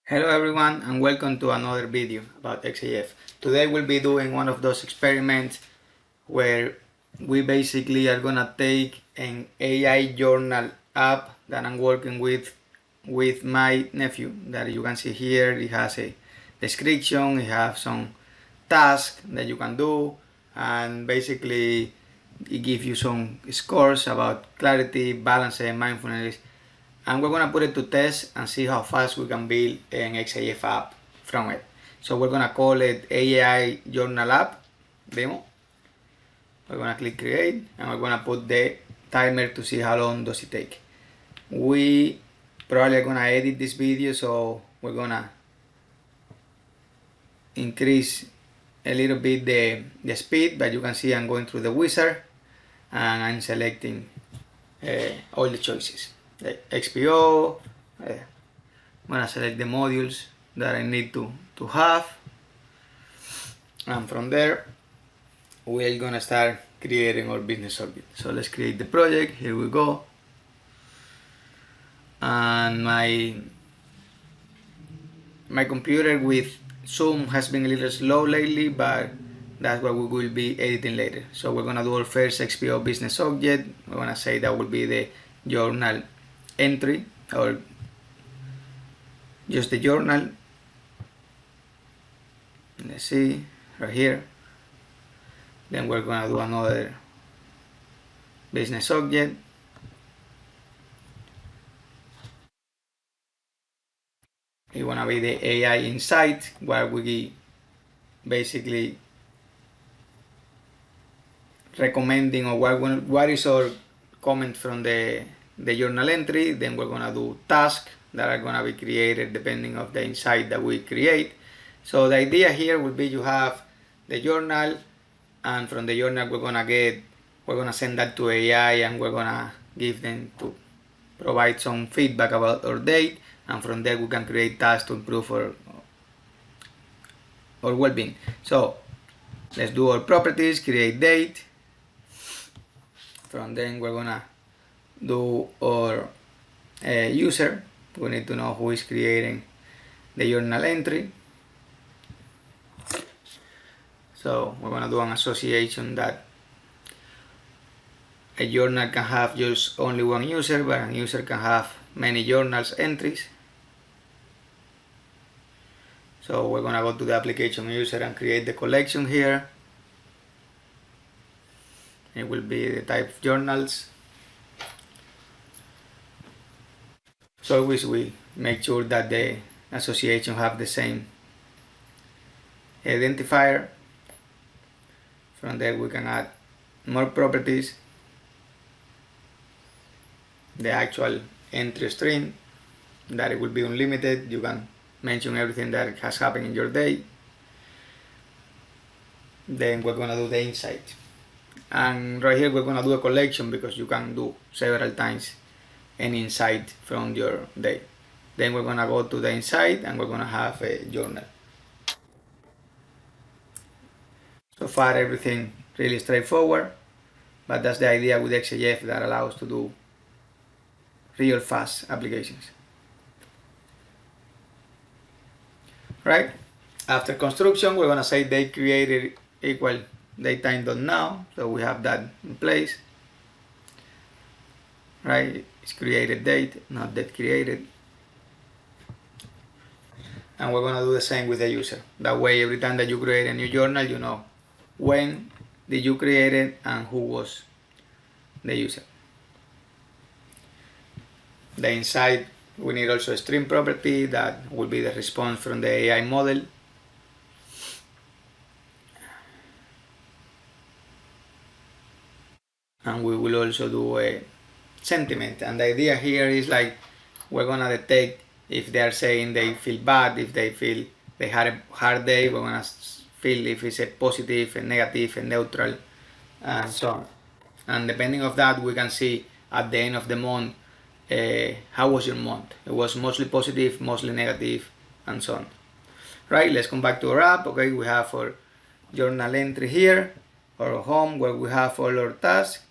Hello everyone and welcome to another video about XAF. Today we'll be doing one of those experiments where we basically are gonna take an AI journal app that I'm working with my nephew that you can see here. It has a description, it has some tasks that you can do, and basically it gives you some scores about clarity, balance, and mindfulness, and we're gonna put it to test and see how fast we can build an XAF app from it. So we're gonna call it AI Journal App Demo. We're gonna click create and we're gonna put the timer to see how long does it take. We probably are gonna edit this video, so we're gonna increase a little bit the speed, but you can see I'm going through the wizard and I'm selecting all the choices. The XPO, I'm gonna select the modules that I need to have, and from there we're gonna start creating our business object. So let's create the project. Here we go. And my computer with Zoom has been a little slow lately, but that's what we will be editing later. So we're gonna do our first XPO business object. We're gonna say that will be the journal entry, or just the journal. Let's see right here. Then we're gonna do another business object. It wanna be the AI insight, where we basically recommending or what is our comment from the journal entry. Then we're gonna do tasks that are gonna be created depending of the insight that we create. So the idea here will be you have the journal, and from the journal we're gonna send that to AI, and we're gonna give them to provide some feedback about our date, and from there we can create tasks to improve our well-being. So let's do our properties, create date. From then we're gonna do our user. We need to know who is creating the journal entry. So we're gonna do an association that a journal can have just only one user, but a user can have many journals entries. So we're gonna go to the application user and create the collection here. It will be the type of journals. So always we make sure that the association have the same identifier. From there we can add more properties, the actual entry string, that it will be unlimited. You can mention everything that has happened in your day. Then we're gonna do the insight, and right here we're gonna do a collection because you can do several times an insight from your day. Then we're gonna go to the insight and we're gonna have a journal. So far everything really straightforward, but that's the idea with XAF, that allows to do real fast applications. Right? After construction, we're gonna say date created equal datetime.now, so we have that in place. Right? It's created date, not date created. And we're gonna do the same with the user. That way, every time that you create a new journal, you know when did you create it and who was the user. The insight, we need also a stream property that will be the response from the AI model. And we will also do a sentiment, and the idea here is like we're gonna detect if they are saying they feel bad, if they feel they had a hard day. We're gonna feel if it's a positive, a negative, a neutral, and so on. And depending of that, we can see at the end of the month how was your month. It was mostly positive, mostly negative, and so on. Right, let's come back to our app. Okay, we have our journal entry here, our home where we have all our tasks.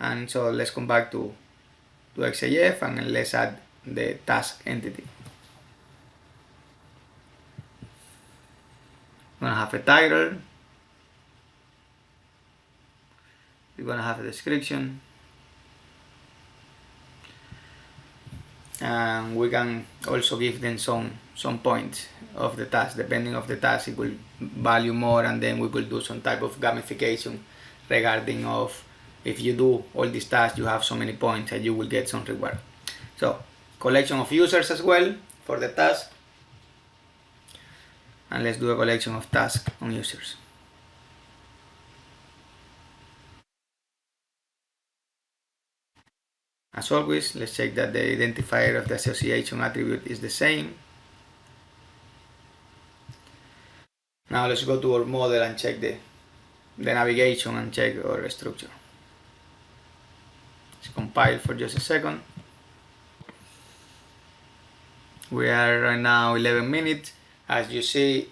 And so let's come back to XAF and let's add the task entity. We're gonna have a title. We're gonna have a description. And we can also give them some points of the task. Depending of the task, it will value more, and then we will do some type of gamification regarding of if you do all these tasks, you have so many points and you will get some reward. So collection of users as well for the task, and let's do a collection of tasks on users. As always, let's check that the identifier of the association attribute is the same. Now let's go to our model and check the navigation and check our structure. Let's compile for just a second. We are right now 11 minutes. As you see,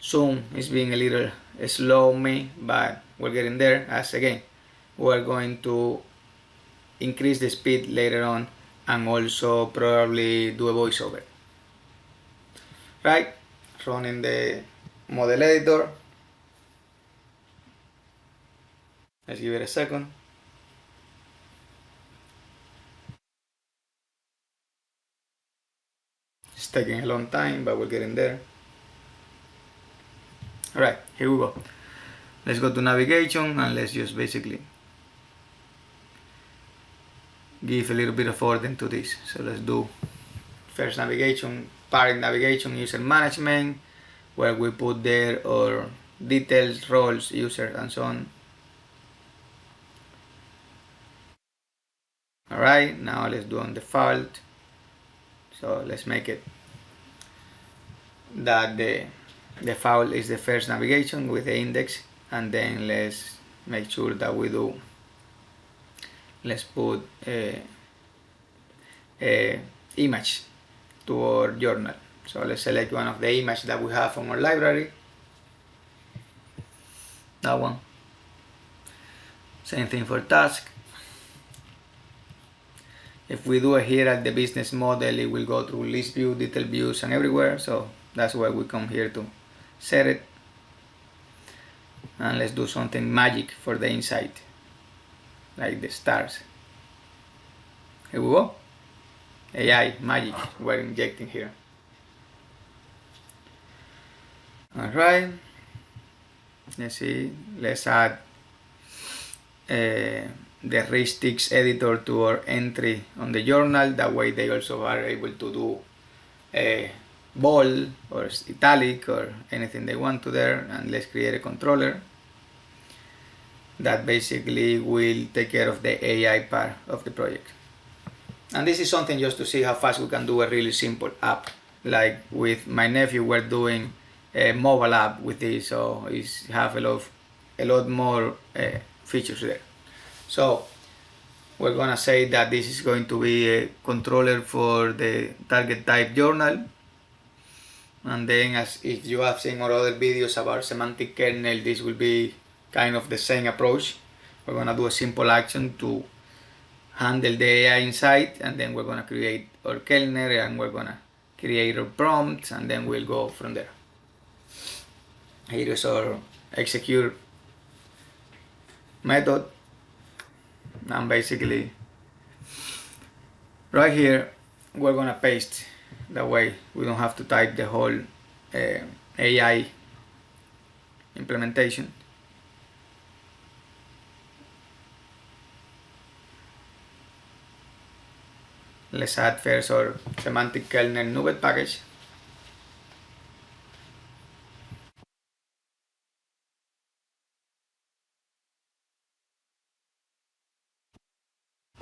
Zoom is being a little slow me, but we're getting there. As again, we're going to increase the speed later on and also probably do a voiceover. Right, running the model editor. Let's give it a second. It's taking a long time, but we're getting there. Alright, here we go. Let's go to navigation and let's just basically give a little bit of order to this. So let's do first navigation, parent navigation, user management, where we put there our details, roles, users, and so on. Alright, now let's do on default. So let's make it that the default is the first navigation with the index, and then let's make sure that we do, let's put a image to our journal. So let's select one of the images that we have from our library. That one. Same thing for task. If we do it here at the business model, it will go through list view, detail views, and everywhere. So that's why we come here to set it. And let's do something magic for the inside, like the stars. Here we go. AI magic we're injecting here. Alright, let's see, let's add the heuristics editor to our entry on the journal. That way they also are able to do a bold or italic or anything they want to there. And let's create a controller that basically will take care of the AI part of the project. And this is something just to see how fast we can do a really simple app. Like with my nephew, we're doing a mobile app with this, so it's have a lot more features there. So we're gonna say that this is going to be a controller for the target type journal. And then, as if you have seen our other videos about semantic kernel, this will be kind of the same approach. We're gonna do a simple action to handle the AI inside, and then we're gonna create our kernel and we're gonna create our prompts, and then we'll go from there. Here is our execute method, and basically right here we're gonna paste, that way we don't have to type the whole AI implementation. Let's add first our semantic kernel NuGet package.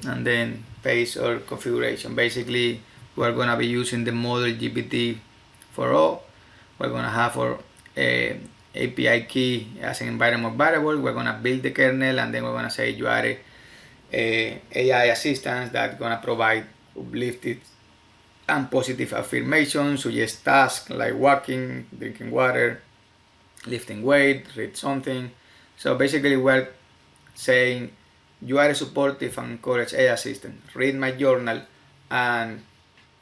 And then paste our configuration. Basically, we're gonna be using the model GPT 4.0. We're gonna have our API key as an environment variable. We're gonna build the kernel, and then we're gonna say you are a AI assistant that's gonna provide uplifted and positive affirmations, suggest tasks like walking, drinking water, lifting weight, read something. So basically we're saying you are a supportive and encouraged AI assistant. Read my journal and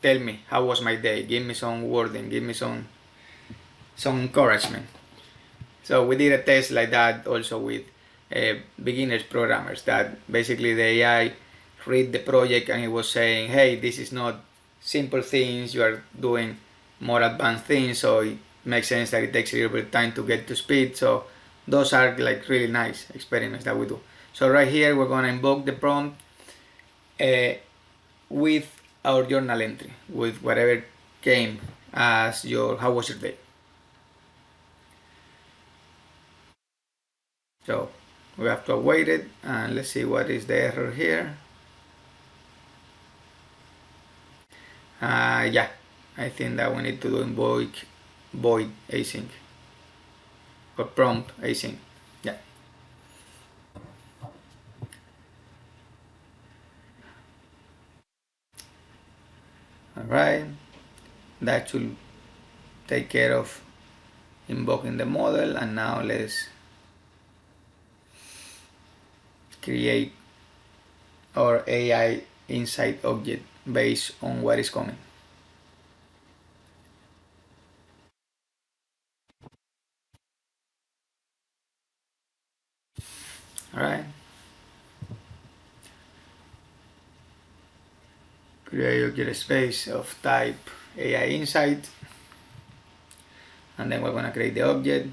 tell me how was my day. Give me some wording, give me some some encouragement. So we did a test like that also with beginners programmers, that basically the AI read the project and it was saying, hey, this is not simple things, you are doing more advanced things, so it makes sense that it takes a little bit of time to get to speed. So those are like really nice experiments that we do. So right here we're going to invoke the prompt with our journal entry, with whatever came as your how was your day. So we have to await it, and let's see what is the error here. Yeah, I think that we need to do void async or prompt async. Yeah. All right, that should take care of invoking the model, and now let's create our AI insight object based on what is coming. All right. Create object space of type AI insight, and then we're going to create the object.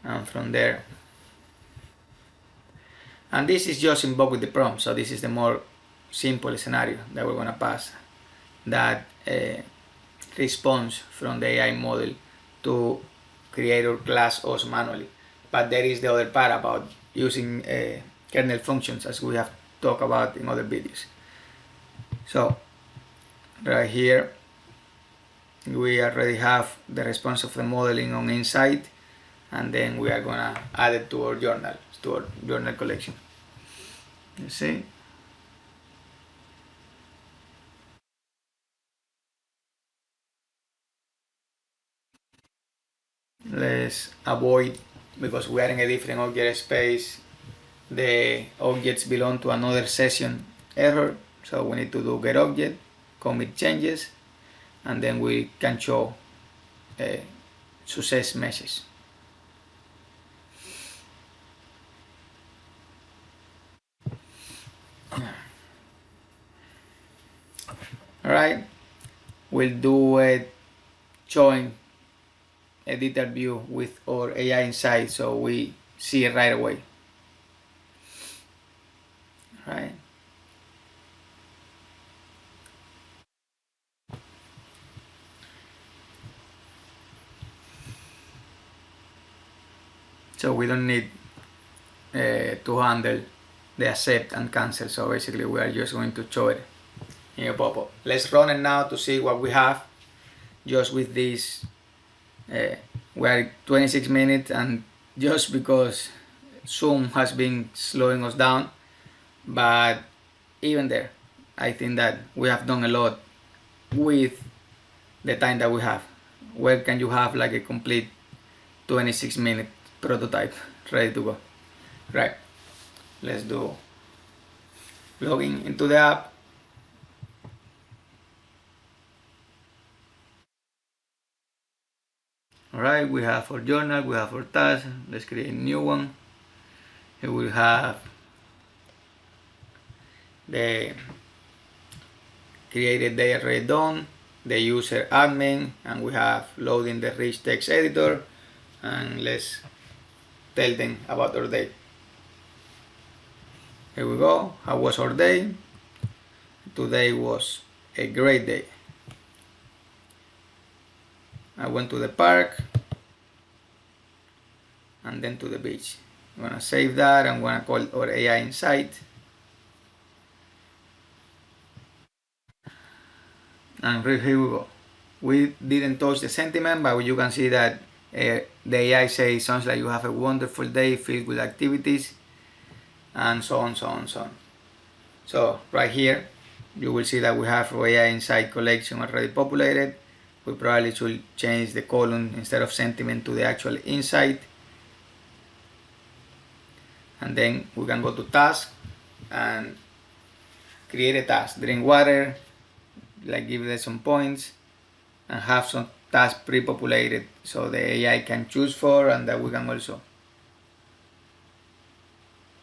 And from there, and this is just invoked with the prompt, so this is the more simple scenario that we're going to pass, that response from the AI model to create our class OS manually. But there is the other part about using kernel functions, as we have talked about in other videos. So right here we already have the response of the modeling on Insight, and then we are gonna add it to our journal collection. You see? Let's avoid, because we are in a different object space, the objects belong to another session error, so we need to do get object, commit changes, and then we can show a success message. Alright, we'll do it showing a detailed view with our AI inside, so we see it right away. Right. So we don't need to handle the accept and cancel, so basically we are just going to show it in a pop-up. Let's run it now to see what we have just with this. We are 26 minutes, and just because Zoom has been slowing us down, but even there I think that we have done a lot with the time that we have. Where can you have like a complete 26-minute prototype ready to go? Right, let's do logging into the app. Alright, we have our journal, we have our task. Let's create a new one. Here we have the created day already done, the user admin, and we have loading the rich text editor. And let's tell them about our day. Here we go. How was our day? Today was a great day. I went to the park and then to the beach. I'm gonna save that. I'm gonna call our AI Insight. And here we go. We didn't touch the sentiment, but you can see that the AI says, sounds like you have a wonderful day filled with activities, and so on, so on, so on. So right here, you will see that we have our AI Insight collection already populated. We probably should change the column instead of sentiment to the actual insight. and then we can go to task and create a task. Drink water, like give it some points, and have some tasks pre-populated so the AI can choose for, and that we can also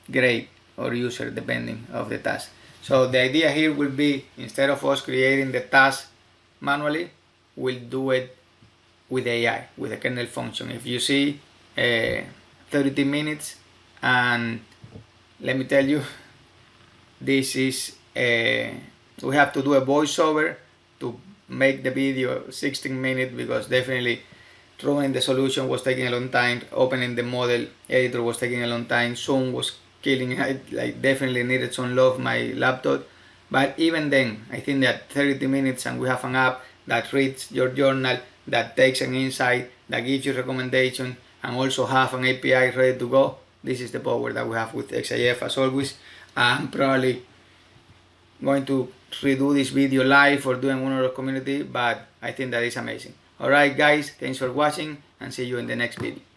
grade or user depending of the task. So the idea here will be, instead of us creating the task manually, we'll do it with AI, with a kernel function. If you see 30 minutes, and let me tell you, this is we have to do a voiceover to make the video 16 minutes, because definitely running the solution was taking a long time, opening the model editor was taking a long time, Zoom was killing it, like definitely needed some love my laptop. But even then, I think that 30 minutes and we have an app that reads your journal, that takes an insight, that gives you recommendation, and also have an API ready to go. This is the power that we have with XAF. As always, I'm probably going to redo this video live or doing one of the community, but I think that is amazing. Alright guys, thanks for watching, and see you in the next video.